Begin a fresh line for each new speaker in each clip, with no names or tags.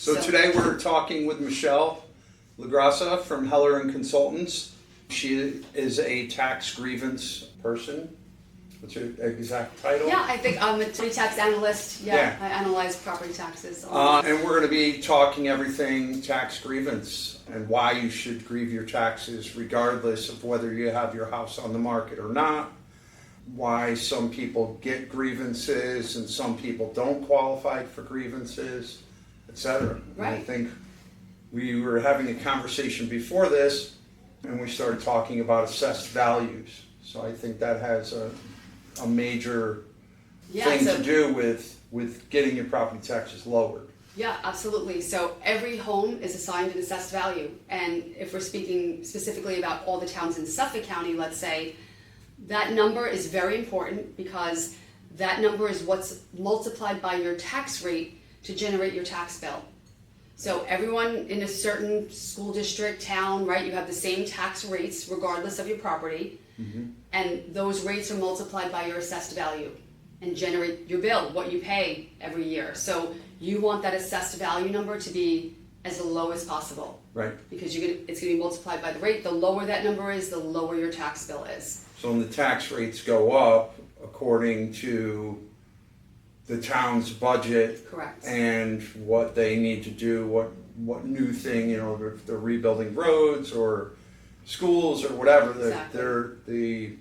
So today we're talking with Michelle LaGrassa from Heller and Consultants. She is a tax grievance person. What's your exact title?
Yeah, I think I'm a tax analyst.
Yeah.
I analyze property taxes.
And we're going to be talking everything tax grievance and why you should grieve your taxes regardless of whether you have your house on the market or not. Why some people get grievances and some people don't qualify for grievances, etc.
Right.
And I think we were having a conversation before this and we started talking about assessed values. So I think that has a major thing to do with getting your property taxes lowered.
Yeah, absolutely. So every home is assigned an assessed value. And if we're speaking specifically about all the towns in Suffolk County, let's say, that number is very important because that number is what's multiplied by your tax rate to generate your tax bill. So everyone in a certain school district, town, right, you have the same tax rates regardless of your property. Mm-hmm. And those rates are multiplied by your assessed value and generate your bill, what you pay every year. So you want that assessed value number to be as low as possible.
Right.
Because it's going to be multiplied by the rate. The lower that number is, the lower your tax bill is.
So when the tax rates go up according to the town's budget.
Correct.
And what they need to do, what new thing, if they're rebuilding roads or schools or whatever,
Exactly.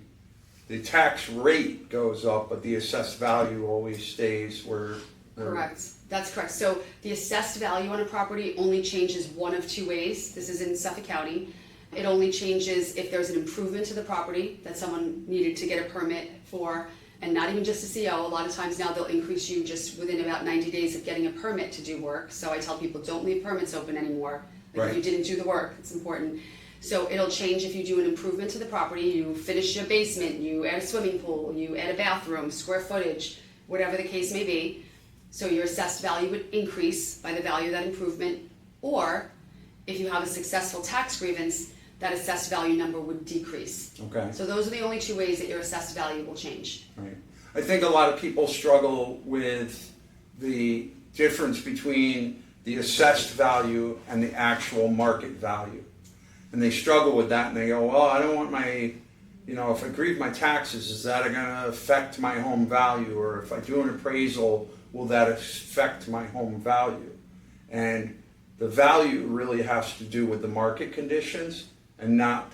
the tax rate goes up, but the assessed value always stays where.
Correct. That's correct. So the assessed value on a property only changes one of two ways. This is in Suffolk County. It only changes if there's an improvement to the property that someone needed to get a permit for, and not even just a CO. A lot of times now they'll increase you just within about 90 days of getting a permit to do work. So I tell people, don't leave permits open anymore. Like if you didn't do the work, it's important. So it'll change if you do an improvement to the property, you finish your basement, you add a swimming pool, you add a bathroom, square footage, whatever the case may be. So your assessed value would increase by the value of that improvement. Or if you have a successful tax grievance, that assessed value number would decrease.
Okay.
So those are the only two ways that your assessed value will change.
Right. I think a lot of people struggle with the difference between the assessed value and the actual market value. And they struggle with that and they go, well, I don't want my, if I grieve my taxes, is that going to affect my home value? Or if I do an appraisal, will that affect my home value? And the value really has to do with the market conditions and not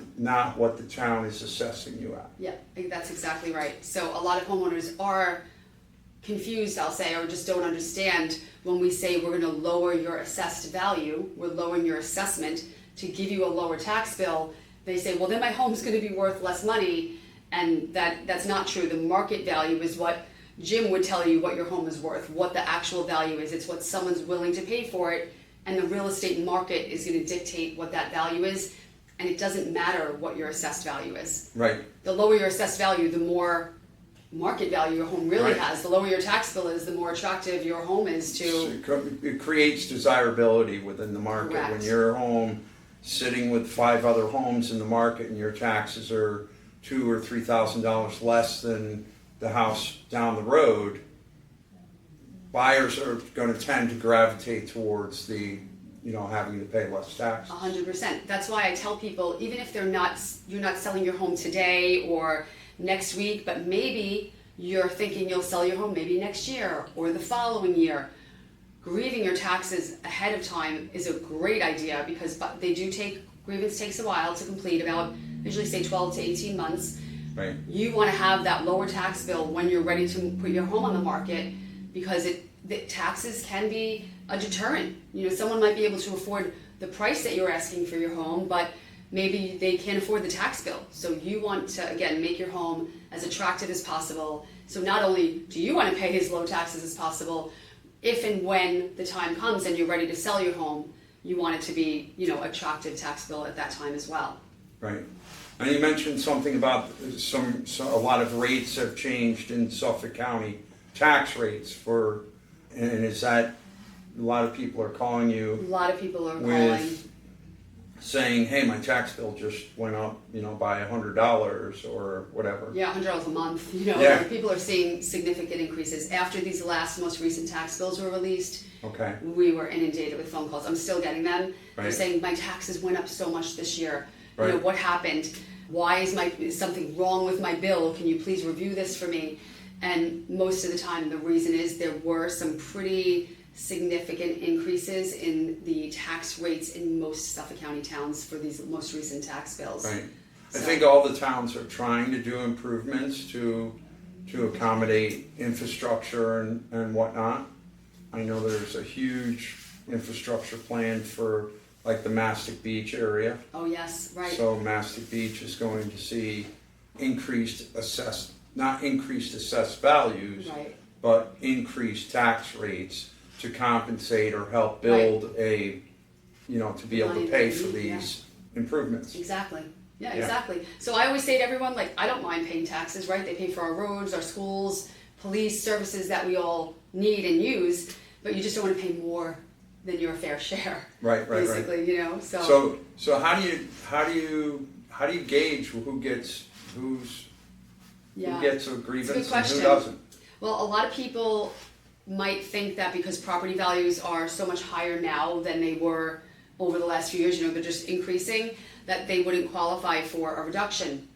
what the town is assessing you at.
Yeah, I think that's exactly right. So a lot of homeowners are confused, I'll say, or just don't understand when we say we're going to lower your assessed value, we're lowering your assessment to give you a lower tax bill. They say, well, then my home's going to be worth less money, and that's not true. The market value is what Jim would tell you what your home is worth, what the actual value is. It's what someone's willing to pay for it, and the real estate market is going to dictate what that value is, and it doesn't matter what your assessed value is.
Right.
The lower your assessed value, the more market value your home really has. The lower your tax bill is, the more attractive your home is to.
It creates desirability within the market.
Correct.
When your home sitting with 5 other homes in the market and your taxes are $2,000 or $3,000 less than the house down the road, buyers are going to tend to gravitate towards the having to pay less tax.
100%. That's why I tell people, even if you're not selling your home today or next week, but maybe you're thinking you'll sell your home maybe next year or the following year, grieving your taxes ahead of time is a great idea because grievance takes a while to complete, about usually say 12 to 18 months.
Right.
You want to have that lower tax bill when you're ready to put your home on the market because the taxes can be a deterrent. Someone might be able to afford the price that you're asking for your home, but maybe they can't afford the tax bill. So you want to, again, make your home as attractive as possible. So not only do you want to pay as low taxes as possible, if and when the time comes and you're ready to sell your home, you want it to be, attractive tax bill at that time as well.
Right. And you mentioned something about a lot of rates have changed in Suffolk County, tax rates and is that a lot of people are calling you?
A lot of people are calling.
saying, hey, my tax bill just went up, by $100 or whatever.
Yeah, $100 a month.
Yeah.
Like people are seeing significant increases. After these most recent tax bills were released,
Okay.
we were inundated with phone calls. I'm still getting them. They're
Right.
saying my taxes went up so much this year.
Right.
What happened? Why is something wrong with my bill? Can you please review this for me? And most of the time, the reason is there were some pretty significant increases in the tax rates in most Suffolk County towns for these most recent tax bills.
Right. I
So-
think all the towns are trying to do improvements to accommodate infrastructure and whatnot. I know there's a huge infrastructure plan for like the Mastic Beach area.
Oh yes, right.
So Mastic Beach is going to see not increased assessed values,
Right.
but increased tax rates to compensate or help build to be able to pay for these improvements.
Exactly. Yeah,
Yeah.
exactly. So I always say to everyone, like, I don't mind paying taxes, right? They pay for our roads, our schools, police services that we all need and use, but you just don't want to pay more than your fair share.
Right.
Basically, So
So how do you gauge who gets a grievance and
question.
who doesn't?
Well, a lot of people might think that because property values are so much higher now than they were over the last few years, they're just increasing, that they wouldn't qualify for a reduction.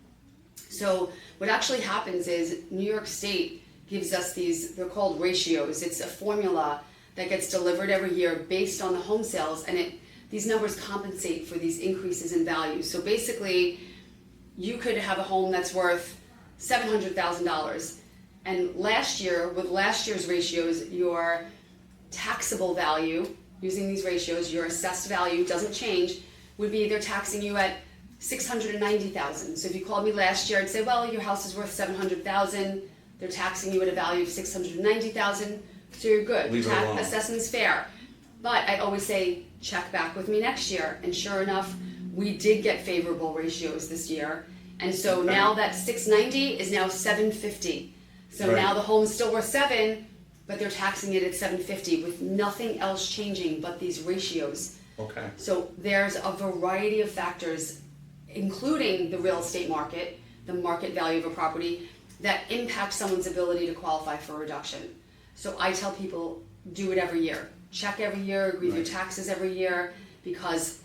So what actually happens is New York State gives us they're called ratios. It's a formula that gets delivered every year based on the home sales, and these numbers compensate for these increases in value. So basically, you could have a home that's worth $700,000, and last year, with last year's ratios, your taxable value, using these ratios, your assessed value doesn't change, would be they're taxing you at $690,000. So if you called me last year, I'd say, well, your house is worth $700,000. They're taxing you at a value of $690,000, so you're good.
Leave it alone.
Assessment's fair. But I'd always say, check back with me next year. And sure enough, we did get favorable ratios this year. And so now that $690 is now $750. So
Right.
now the home's still worth $7, but they're taxing it at $750 with nothing else changing but these ratios.
Okay.
So there's a variety of factors, including the real estate market, the market value of a property, that impact someone's ability to qualify for a reduction. So I tell people, do it every year. Check every year, grieve your
Right.
taxes every year, because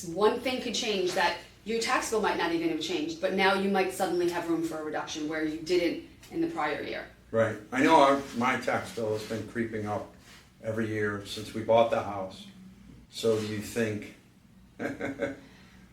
one thing could change that your tax bill might not even have changed, but now you might suddenly have room for a reduction where you didn't in the prior year.
Right. I know my tax bill has been creeping up every year since we bought the house. So do you think?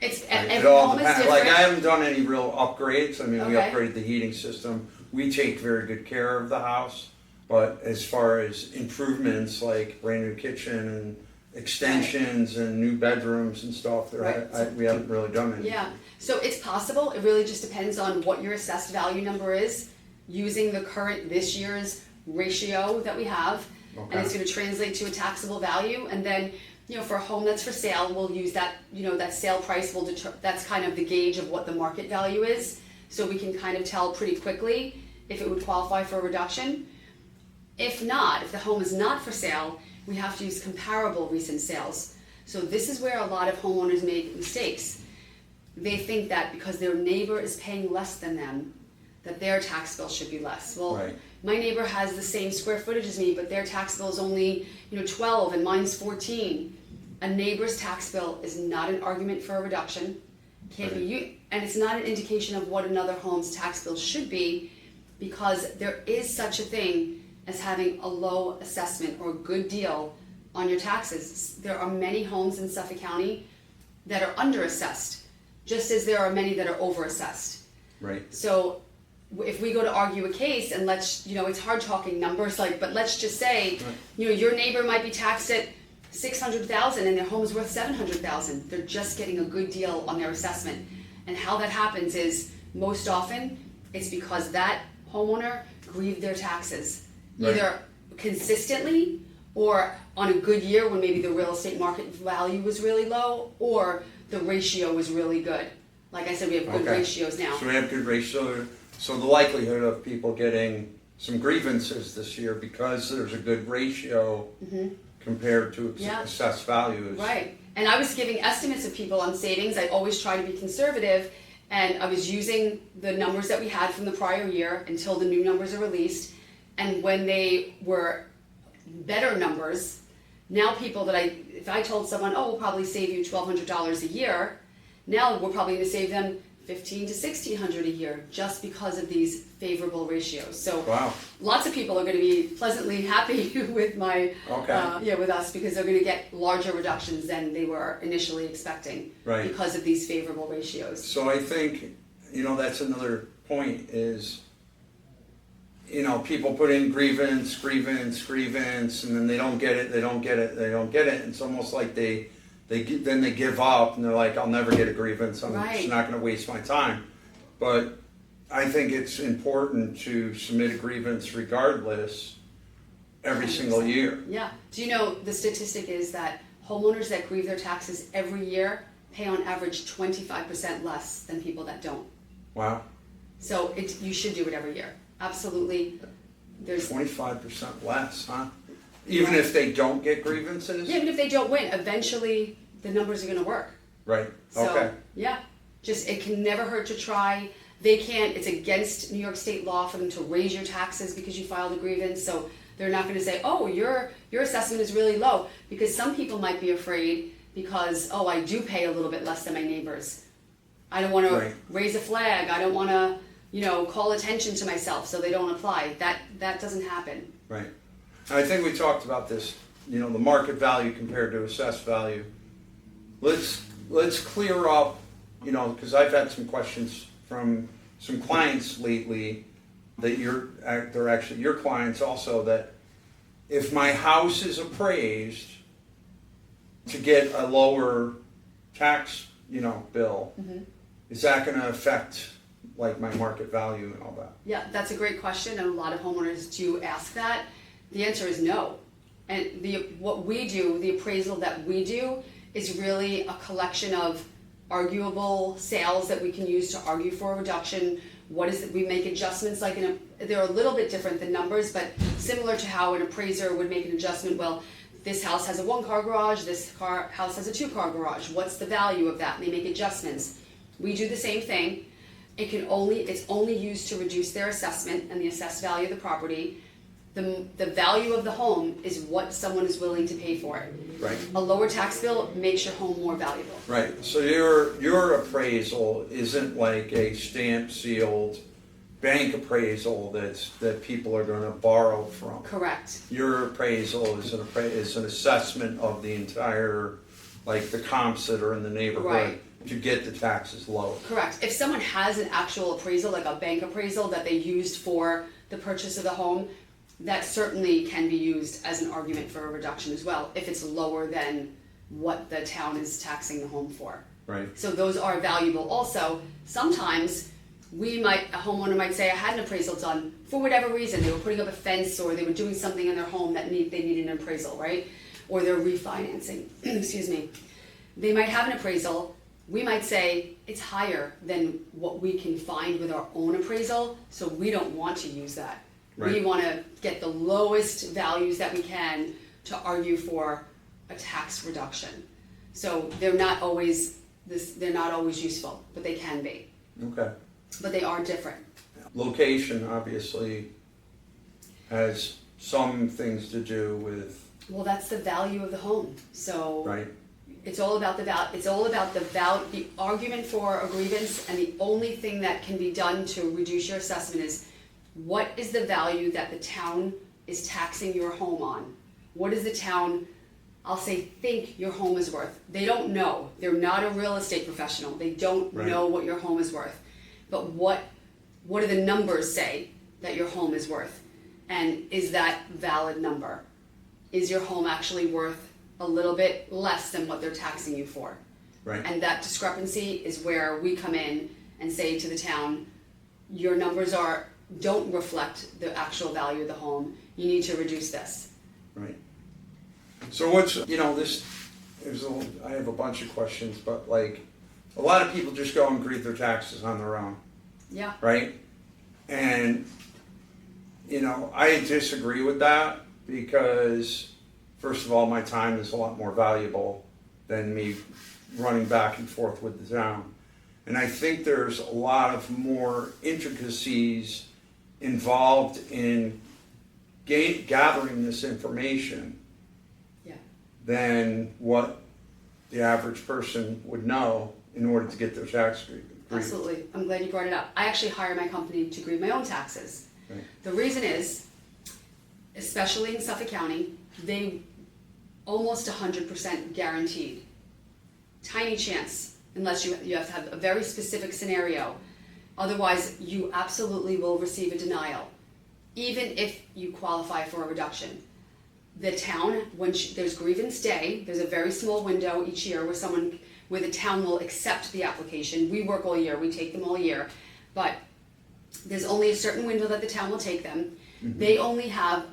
It's
It
every
all
home is
depends.
different.
Like I haven't done any real upgrades. I mean, we
Okay.
upgraded the heating system. We take very good care of the house. But as far as improvements like brand new kitchen and extensions and new bedrooms and stuff,
Right.
we haven't really done any.
Yeah, so it's possible. It really just depends on what your assessed value number is using the current this year's ratio that we have.
Okay.
And it's going to translate to a taxable value. And then, for a home that's for sale, we'll use that, that sale price will that's kind of the gauge of what the market value is. So we can kind of tell pretty quickly if it would qualify for a reduction. If not, if the home is not for sale, we have to use comparable recent sales. So this is where a lot of homeowners make mistakes. They think that because their neighbor is paying less than them, that their tax bill should be less. Well,
Right.
my neighbor has the same square footage as me, but their tax bill is only 12 and mine's 14. A neighbor's tax bill is not an argument for a reduction. Can't be, and it's not an indication of what another home's tax bill should be, because there is such a thing as having a low assessment or good deal on your taxes. There are many homes in Suffolk County that are underassessed, just as there are many that are overassessed.
Right.
So if we go to argue a case, and it's hard talking numbers, but let's just say, your neighbor might be taxed at $600,000 and their home is worth $700,000. They're just getting a good deal on their assessment. And how that happens is, most often, it's because that homeowner grieved their taxes.
Right.
Either consistently, or on a good year when maybe the real estate market value was really low, or the ratio was really good. Like I said, we have good
Okay.
ratios now.
So we have good ratio. So the likelihood of people getting some grievances this year because there's a good ratio compared to
Yeah.
assessed values.
Right. And I was giving estimates of people on savings. I always try to be conservative, and I was using the numbers that we had from the prior year until the new numbers are released. And when they were better numbers, now people that if I told someone, oh, we'll probably save you $1,200 a year, now we're probably going to save them $1,500 to $1,600 a year just because of these favorable ratios. So
Wow.
lots of people are going to be pleasantly happy with my with us, because they're going to get larger reductions than they were initially expecting,
Right.
because of these favorable ratios.
So I think, that's another point is, people put in grievance, and then they don't get it. It's almost like they give up, and they're like, I'll never get a grievance. I'm just not going to waste my time. But I think it's important to submit a grievance regardless every
100%.
single year.
Yeah. Do you know the statistic is that homeowners that grieve their taxes every year pay on average 25% less than people that don't.
Wow.
So you should do it every year. Absolutely. There's
25% less, huh? Even if they don't get grievances?
even if they don't win, eventually the numbers are going to work.
Right.
So,
Okay.
yeah, just it can never hurt to try. They can't, it's against New York State law for them to raise your taxes because you filed a grievance. So they're not going to say, oh, your assessment is really low, because some people might be afraid because, oh, I do pay a little bit less than my neighbors. I don't want to raise a flag. I don't want to, call attention to myself, so they don't apply. That doesn't happen.
Right. I think we talked about this, the market value compared to assessed value. Let's clear up, because I've had some questions from some clients lately that they're actually your clients also, that if my house is appraised to get a lower tax, bill, is that going to affect like my market value and all that?
Yeah, that's a great question, and a lot of homeowners do ask that. The answer is no. And what we do, the appraisal that we do, is really a collection of arguable sales that we can use to argue for a reduction. What is it? We make adjustments they're a little bit different than numbers, but similar to how an appraiser would make an adjustment. Well, this house has a 1-car garage, this house has a 2-car garage. What's the value of that? And they make adjustments. We do the same thing. It's only used to reduce their assessment and the assessed value of the property. The value of the home is what someone is willing to pay for it.
Right.
A lower tax bill makes your home more valuable.
Right. So your appraisal isn't like a stamp sealed bank appraisal that people are going to borrow from.
Correct.
Your appraisal is an assessment of the entire, like the comps that are in the neighborhood to get the taxes low.
Correct. If someone has an actual appraisal, like a bank appraisal that they used for the purchase of the home, that certainly can be used as an argument for a reduction as well, if it's lower than what the town is taxing the home for.
Right.
So those are valuable. Also, sometimes a homeowner might say, I had an appraisal done for whatever reason. They were putting up a fence, or they were doing something in their home that they needed an appraisal, right? Or they're refinancing. Excuse me. They might have an appraisal. We might say it's higher than what we can find with our own appraisal, so we don't want to use that.
Right.
We want to get the lowest values that we can to argue for a tax reduction. So they're not always useful, but they can be.
Okay.
But they are different.
Location obviously has some things to do with.
Well, that's the value of the home. So
Right.
it's all about the argument for a grievance, and the only thing that can be done to reduce your assessment is, what is the value that the town is taxing your home on? What is the town, I'll say, think your home is worth? They don't know. They're not a real estate professional. They don't know what your home is worth. But what do the numbers say that your home is worth? And is that valid number? Is your home actually worth a little bit less than what they're taxing you for?
Right.
And that discrepancy is where we come in and say to the town, your numbers don't reflect the actual value of the home. You need to reduce this.
Right. So I have a bunch of questions, but like a lot of people just go and grieve their taxes on their own.
Yeah.
Right? And, I disagree with that because, first of all, my time is a lot more valuable than me running back and forth with the town. And I think there's a lot of more intricacies involved in gathering this information
Yeah.
than what the average person would know in order to get their tax grieving.
Absolutely. I'm glad you brought it up. I actually hire my company to grieve my own taxes.
Right.
The reason is, especially in Suffolk County, they almost 100% guaranteed. Tiny chance, unless you have to have a very specific scenario. Otherwise, you absolutely will receive a denial, even if you qualify for a reduction. The town, there's grievance day, there's a very small window each year where the town will accept the application. We work all year, we take them all year, but there's only a certain window that the town will take them. Mm-hmm. They only have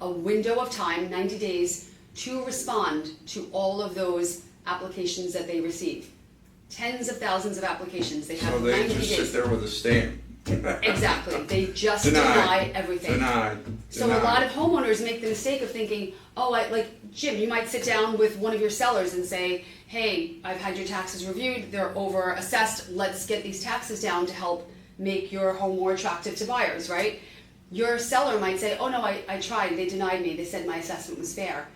a window of time, 90 days, to respond to all of those applications that they receive. Tens of thousands of applications. They have
so they
90
just
days.
sit there with a stamp.
Exactly. They just deny everything.
Denied.
So a lot of homeowners make the mistake of thinking, oh, like Jim, you might sit down with one of your sellers and say, hey, I've had your taxes reviewed, they're over assessed, let's get these taxes down to help make your home more attractive to buyers, right? Your seller might say, oh no, I tried, they denied me, they said my assessment was fair.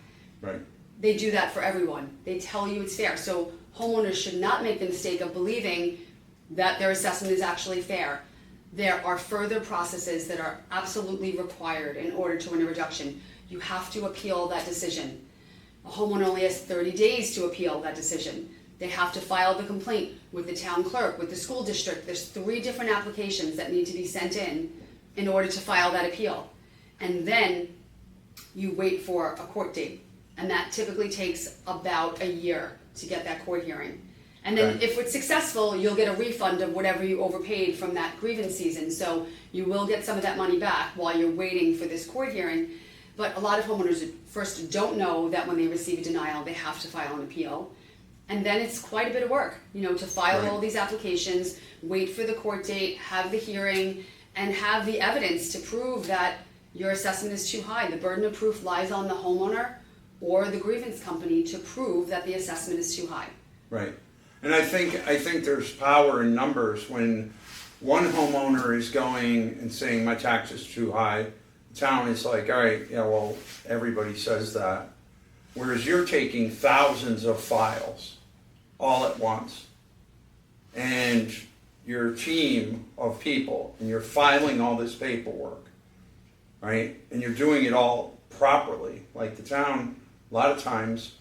Right.
They do that for everyone. They tell you it's fair. So homeowners should not make the mistake of believing that their assessment is actually fair. There are further processes that are absolutely required in order to win a reduction. You have to appeal that decision. A homeowner only has 30 days to appeal that decision. They have to file the complaint with the town clerk, with the school district. There's 3 different applications that need to be sent in order to file that appeal. And then you wait for a court date. And that typically takes about a year to get that court hearing. And then
Okay.
if it's successful, you'll get a refund of whatever you overpaid from that grievance season. So you will get some of that money back while you're waiting for this court hearing. But a lot of homeowners first don't know that when they receive a denial, they have to file an appeal. And then it's quite a bit of work, to file
Right.
all these applications, wait for the court date, have the hearing, and have the evidence to prove that your assessment is too high. The burden of proof lies on the homeowner or the grievance company to prove that the assessment is too high.
Right. And I think there's power in numbers when one homeowner is going and saying my tax is too high. The town is like, all right, yeah, well, everybody says that. Whereas you're taking thousands of files all at once. And your team of people, and you're filing all this paperwork, right? And you're doing it all properly. Like the town, a lot of times,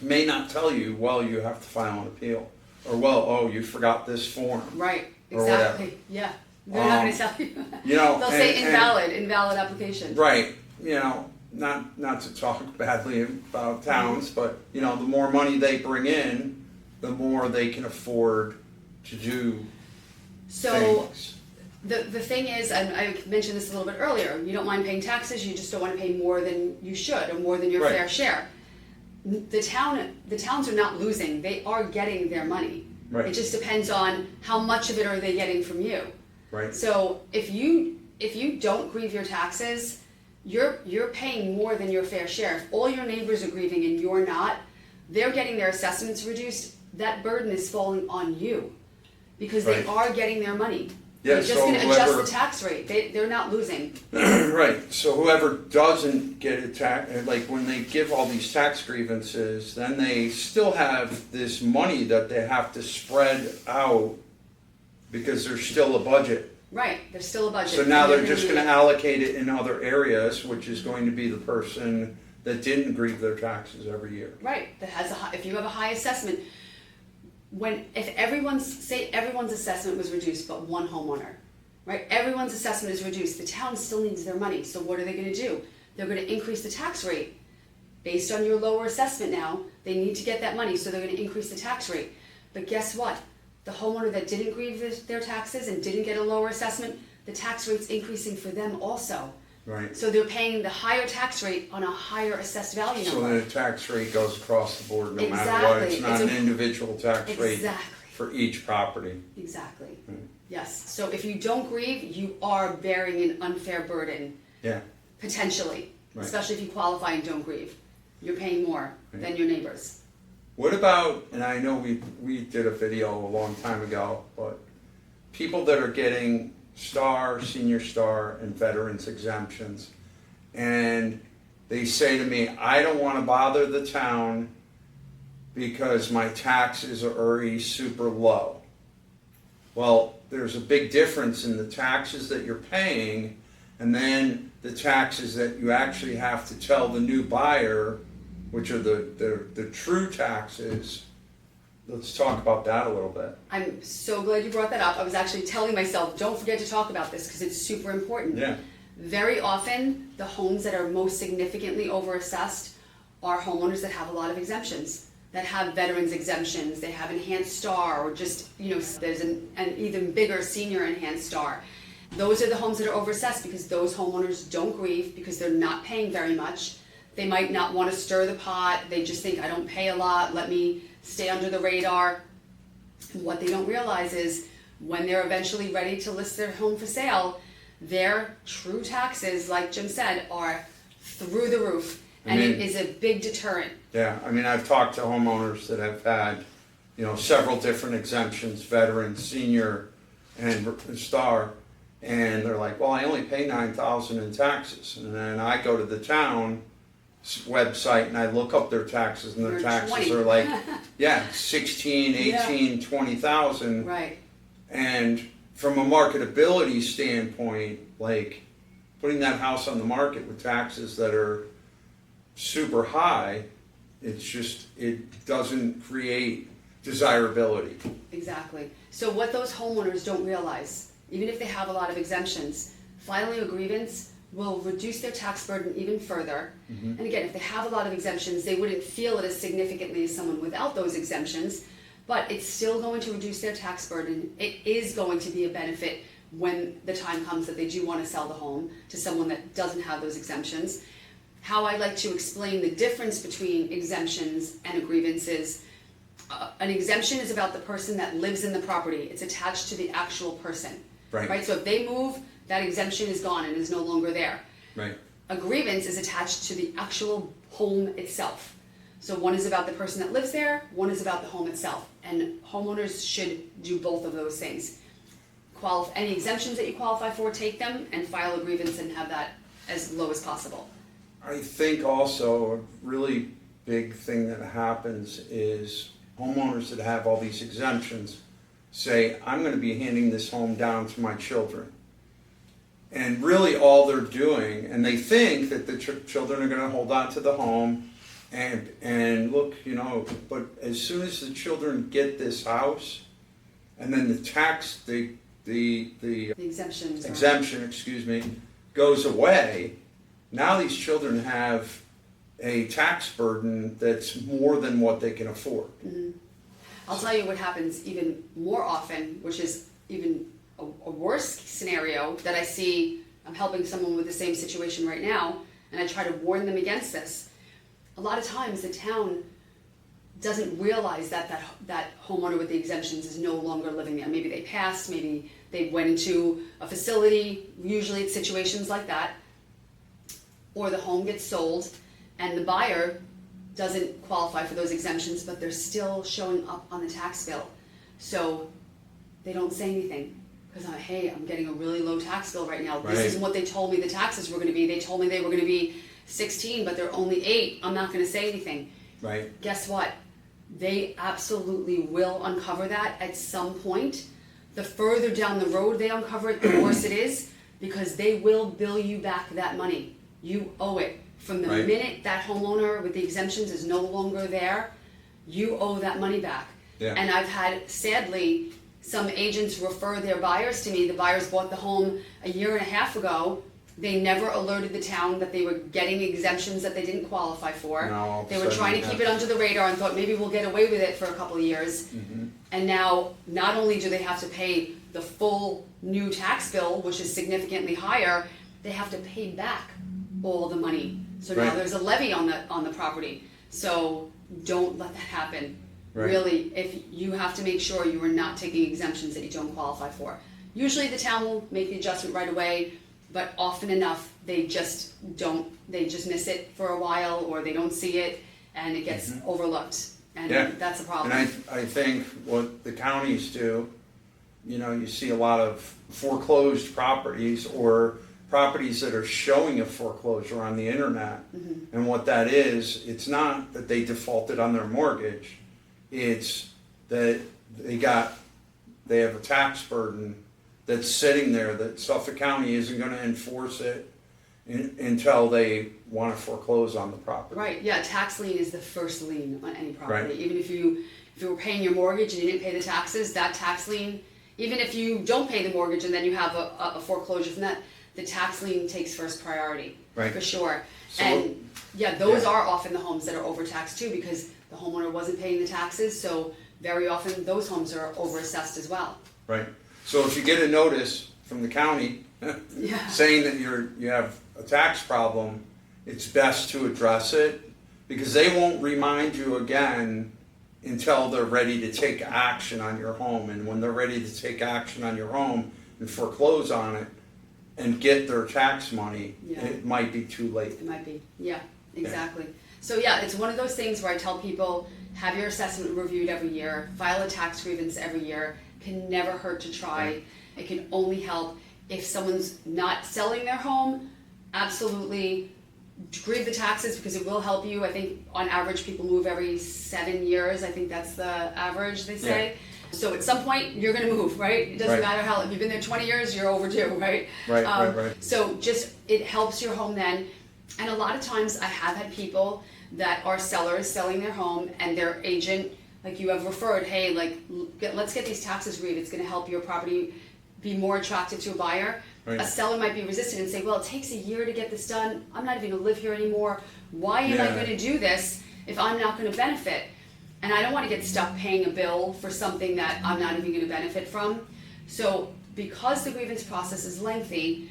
may not tell you, well, you have to file an appeal. Or, well, oh, you forgot this form.
Right,
Or whatever.
exactly, yeah. They're not gonna tell you. They'll say invalid application.
Right, not to talk badly about towns, but, the more money they bring in, the more they can afford to do
So
things.
the thing is, and I mentioned this a little bit earlier, you don't mind paying taxes, you just don't want to pay more than you should or more than your
Right.
fair share. The towns are not losing, they are getting their money.
Right.
It just depends on how much of it are they getting from you.
Right.
So if you don't grieve your taxes, you're paying more than your fair share. If all your neighbors are grieving and you're not, they're getting their assessments reduced, that burden is falling on you. Because they
Right.
are getting their money.
Yeah,
They're just
so
going to adjust
whoever-
the tax rate. They're not losing.
Right, so whoever doesn't get a tax, like when they give all these tax grievances, then they still have this money that they have to spread out because there's still a budget.
Right, there's still a budget.
So now
and
they're just gonna allocate it in other areas, which is going to be the person that didn't grieve their taxes every year.
Right, that has if you have a high assessment, if everyone's assessment was reduced but one homeowner, right? Everyone's assessment is reduced. The town still needs their money. So what are they going to do? They're going to increase the tax rate based on your lower assessment now. They need to get that money, so they're going to increase the tax rate. But guess what? The homeowner that didn't grieve their taxes and didn't get a lower assessment, the tax rate's increasing for them also.
Right.
So they're paying the higher tax rate on a higher assessed value
So
number.
then the tax rate goes across the board no matter what.
Exactly.
It's not
It's
an individual tax rate
Exactly.
for each property.
Exactly.
Hmm.
Yes. So if you don't grieve, you are bearing an unfair burden,
Yeah.
potentially,
Right.
especially if you qualify and don't grieve. You're paying more than your neighbors.
What about, and I know we did a video a long time ago, but people that are getting Star, Senior Star, and Veterans exemptions, and they say to me, I don't want to bother the town because my taxes are already super low. Well, there's a big difference in the taxes that you're paying and then the taxes that you actually have to tell the new buyer, which are the true taxes. Let's talk about that a little bit.
I'm so glad you brought that up. I was actually telling myself, don't forget to talk about this because it's super important.
Yeah.
Very often, the homes that are most significantly overassessed are homeowners that have a lot of exemptions, that have veterans exemptions, they have enhanced star, or just, there's an even bigger senior enhanced star. Those are the homes that are overassessed because those homeowners don't grieve because they're not paying very much. They might not want to stir the pot. They just think, I don't pay a lot, let me stay under the radar. And what they don't realize is when they're eventually ready to list their home for sale, their true taxes, like Jim said, are through the roof. And it is a big deterrent.
Yeah, I've talked to homeowners that have had, several different exemptions, veterans, senior, and star, and they're like, well, I only pay $9,000 in taxes. And then I go to the town website and I look up their taxes, and their taxes
20.
are like, 16, 18, 20,000.
Right.
And from a marketability standpoint, like putting that house on the market with taxes that are super high, it doesn't create desirability.
Exactly. So what those homeowners don't realize, even if they have a lot of exemptions, filing a grievance will reduce their tax burden even further. Mm-hmm. And again, if they have a lot of exemptions, they wouldn't feel it as significantly as someone without those exemptions, but it's still going to reduce their tax burden. It is going to be a benefit when the time comes that they do want to sell the home to someone that doesn't have those exemptions. How I like to explain the difference between exemptions and a grievance is an exemption is about the person that lives in the property. It's attached to the actual person. Right? So if they move, that exemption is gone and is no longer there.
Right.
A grievance is attached to the actual home itself. So one is about the person that lives there, one is about the home itself. And homeowners should do both of those things. Any exemptions that you qualify for, take them and file a grievance and have that as low as possible.
I think also a really big thing that happens is homeowners that have all these exemptions say, I'm going to be handing this home down to my children. And really all they're doing, and they think that the children are going to hold on to the home and look, but as soon as the children get this house, and then the exemption goes away, now these children have a tax burden that's more than what they can afford.
Mm-hmm. I'll tell you what happens even more often, which is even a worse scenario that I see. I'm helping someone with the same situation right now, and I try to warn them against this. A lot of times the town doesn't realize that homeowner with the exemptions is no longer living there. Maybe they passed, maybe they went into a facility. Usually it's situations like that. Or the home gets sold and the buyer doesn't qualify for those exemptions, but they're still showing up on the tax bill. So they don't say anything because, hey, I'm getting a really low tax bill right now. This isn't what they told me the taxes were going to be. They told me they were going to be 16, but they're only 8. I'm not going to say anything.
Right.
Guess what? They absolutely will uncover that at some point. The further down the road they uncover it, the worse it is, because they will bill you back that money. You owe it. From the minute that homeowner with the exemptions is no longer there, you owe that money back.
Yeah.
And I've had, sadly, some agents refer their buyers to me. The buyers bought the home a year and a half ago. They never alerted the town that they were getting exemptions that they didn't qualify for.
No,
they were trying to keep it under the radar and thought maybe we'll get away with it for a couple of years. Mm-hmm. And now, not only do they have to pay the full new tax bill, which is significantly higher, they have to pay back all the money. So now there's a levy on the property. So don't let that happen. Right. Really, if you have to make sure you are not taking exemptions that you don't qualify for. Usually the town will make the adjustment right away, but often enough they just miss it for a while, or they don't see it and it gets overlooked. And
Yeah.
that's a problem.
And I think what the counties do, you see a lot of foreclosed properties or properties that are showing a foreclosure on the internet.
Mm-hmm.
And what that is, it's not that they defaulted on their mortgage, it's that they have a tax burden that's sitting there that Suffolk County isn't going to enforce it until they want to foreclose on the property.
Right, yeah, tax lien is the first lien on any property.
Right.
Even if you were paying your mortgage and you didn't pay the taxes, that tax lien, even if you don't pay the mortgage and then you have a foreclosure from that, the tax lien takes first priority,
Right.
for sure.
So-
And yeah, those
Yeah.
are often the homes that are overtaxed too, because the homeowner wasn't paying the taxes, so very often those homes are overassessed as well.
Right. So if you get a notice from the county
Yeah.
saying that you have a tax problem, it's best to address it because they won't remind you again until they're ready to take action on your home. And when they're ready to take action on your home and foreclose on it and get their tax money,
Yeah.
it might be too late.
It might be, yeah, exactly. So yeah, it's one of those things where I tell people, have your assessment reviewed every year, file a tax grievance every year, can never hurt to try.
Right.
It can only help if someone's not selling their home, absolutely grieve the taxes because it will help you. I think on average people move every 7 years. I think that's the average they say. So at some point you're gonna move, right? It doesn't
Right.
matter how, if you've been there 20 years, you're overdue, right?
Right.
So just, it helps your home then. And a lot of times I have had people that are sellers selling their home and their agent, like you have referred, hey, like let's get these taxes grieved. It's gonna help your property be more attractive to a buyer.
Right.
A seller might be resistant and say, well, it takes a year to get this done. I'm not even gonna live here anymore. Why am I
Yeah.
gonna do this if I'm not gonna benefit? And I don't wanna get stuck paying a bill for something that I'm not even gonna benefit from. So because the grievance process is lengthy,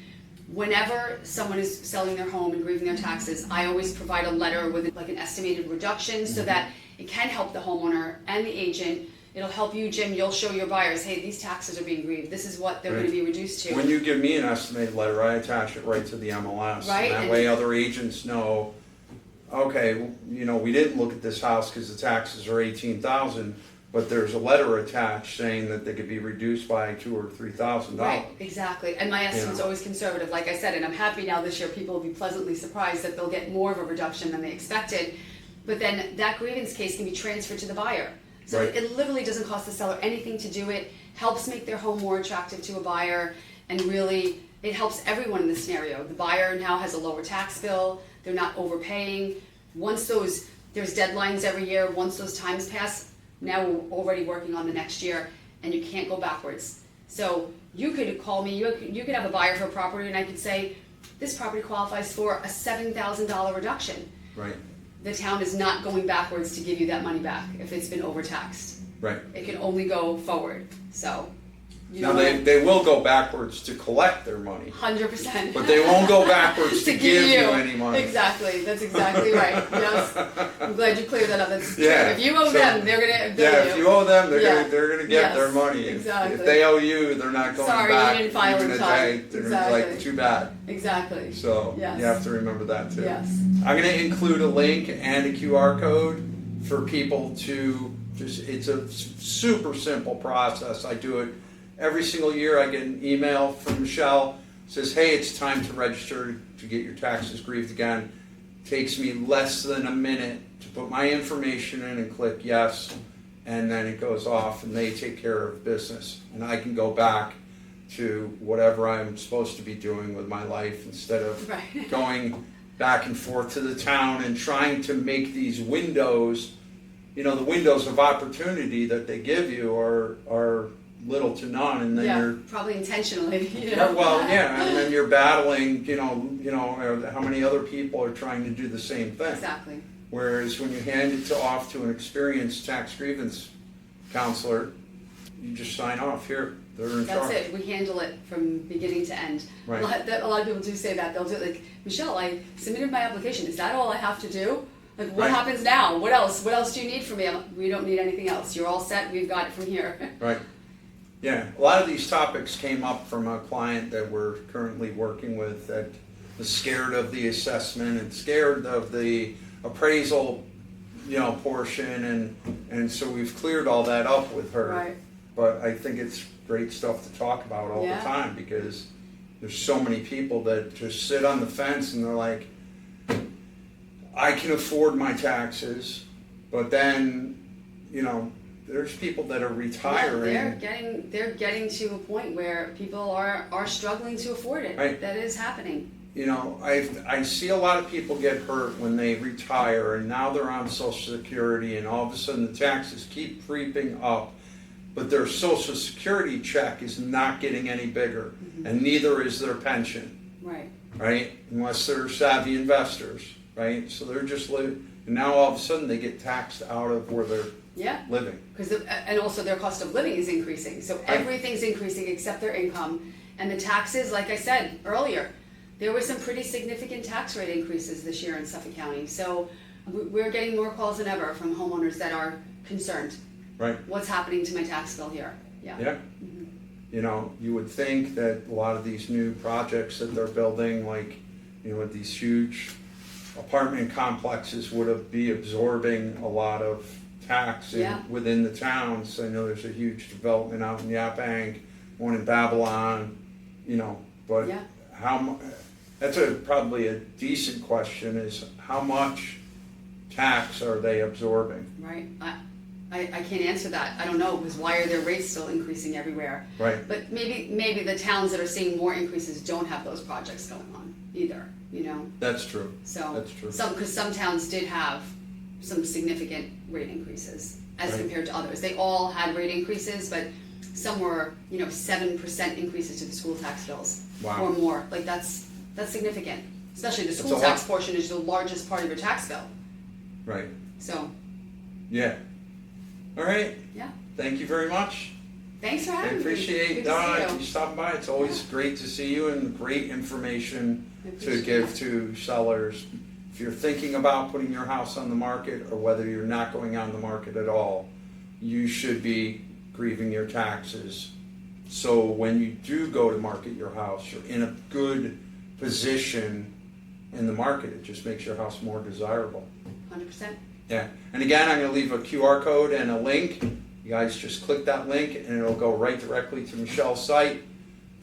whenever someone is selling their home and grieving their taxes, I always provide a letter with like an estimated reduction so that it can help the homeowner and the agent. It'll help you, Jim, you'll show your buyers, hey, these taxes are being grieved, this is what they're
Right.
gonna be reduced to.
When you give me an estimated letter, I attach it right to the MLS.
Right,
And that
and-
way other agents know, okay, we didn't look at this house because the taxes are 18,000, but there's a letter attached saying that they could be reduced by $2,000 or $3,000.
Right, exactly, and my estimate's
Yeah.
always conservative, like I said, and I'm happy now this year people will be pleasantly surprised that they'll get more of a reduction than they expected. But then that grievance case can be transferred to the buyer. So
Right.
it literally doesn't cost the seller anything to do it, helps make their home more attractive to a buyer, and really, it helps everyone in the scenario. The buyer now has a lower tax bill, they're not overpaying. Once there's deadlines every year, once those times pass, now we're already working on the next year, and you can't go backwards. So you could call me, you could have a buyer for a property, and I could say, this property qualifies for a $7,000 reduction.
Right,
The town is not going backwards to give you that money back if it's been overtaxed.
right.
It can only go forward, so.
Now, they will go backwards to collect their money,
100%.
but they won't go backwards to give you any money.
Exactly, that's exactly right, yes. I'm glad you cleared that up, that's true.
Yeah,
If you owe
so-
them, they're gonna bill you.
Yeah, if you owe them,
Yeah.
they're gonna get
Yes,
their money.
exactly.
If they owe you, they're not going
Sorry, you
back
didn't file
even
in
a
time.
day. They're
Exactly.
like, too bad.
Exactly,
So
Yes.
you have to remember that too.
yes.
I'm going to include a link and a QR code for people to it's a super simple process. I do it every single year. I get an email from Michelle, says, hey, it's time to register to get your taxes grieved again. Takes me less than a minute to put my information in and click yes, and then it goes off and they take care of business. And I can go back to whatever I'm supposed to be doing with my life instead of
Right.
going back and forth to the town and trying to make these windows, the windows of opportunity that they give you are little to none, and then
Yeah,
you're
probably intentionally,
and then you're battling, how many other people are trying to do the same thing.
Exactly.
Whereas when you hand it off to an experienced tax grievance counselor, you just sign off here. They're in
That's
charge.
it. We handle it from beginning to end.
Right.
A lot of people do say that. They'll do it like, Michelle, I submitted my application. Is that all I have to do? Like, what
Right.
happens now? What else? What else do you need from me? I'm like, we don't need anything else. You're all set. We've got it from here.
Right. Yeah, a lot of these topics came up from a client that we're currently working with that was scared of the assessment and scared of the appraisal portion, and so we've cleared all that up with her.
Right.
But I think it's great stuff to talk about all
Yeah.
the time, because there's so many people that just sit on the fence and they're like, I can afford my taxes, but then, there's people that are retiring.
Yeah, they're getting to a point where people are struggling to afford it.
Right.
That is happening.
I see a lot of people get hurt when they retire, and now they're on Social Security, and all of a sudden the taxes keep creeping up, but their Social Security check is not getting any bigger, and neither is their pension, right? Unless they're savvy investors, right? So they're just living, and now all of a sudden they get taxed out of where they're living.
And also their cost of living is increasing, so everything's increasing except their income, and the taxes, like I said earlier, there were some pretty significant tax rate increases this year in Suffolk County. So we're getting more calls than ever from homeowners that are concerned.
Right.
What's happening to my tax bill here? Yeah.
Yeah. You would think that a lot of these new projects that they're building, like, with these huge apartment complexes, would be absorbing a lot of tax within the towns. I know there's a huge development out in Yaphank, one in Babylon, but that's probably a decent question, is how much tax are they absorbing?
Right. I can't answer that. I don't know, because why are their rates still increasing everywhere?
Right.
But maybe the towns that are seeing more increases don't have those projects going on either,
That's true.
So
that's true.
Because some towns did have some significant rate increases as
Right.
compared to others. They all had rate increases, but some were, 7% increases to the school tax bills.
Wow.
Or more. Like that's significant. Especially the
That's
school
a
tax
lot.
portion is the largest part of your tax bill.
Right.
So,
Yeah. All right.
yeah.
Thank you very much.
Thanks for
I
having me.
appreciate
Good to see
you stopping by. It's always great to see you, and great information
I
to
appreciate
give
it.
to sellers. If you're thinking about putting your house on the market, or whether you're not going on the market at all, you should be grieving your taxes. So when you do go to market your house, you're in a good position in the market. It just makes your house more desirable.
100%.
Yeah, and again, I'm going to leave a QR code and a link. You guys just click that link and it'll go right directly to Michelle's site.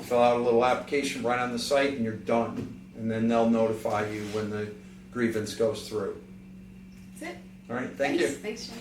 Fill out a little application right on the site and you're done. And then they'll notify you when the grievance goes through.
That's it.
All right, thank you.
Thanks, Jen.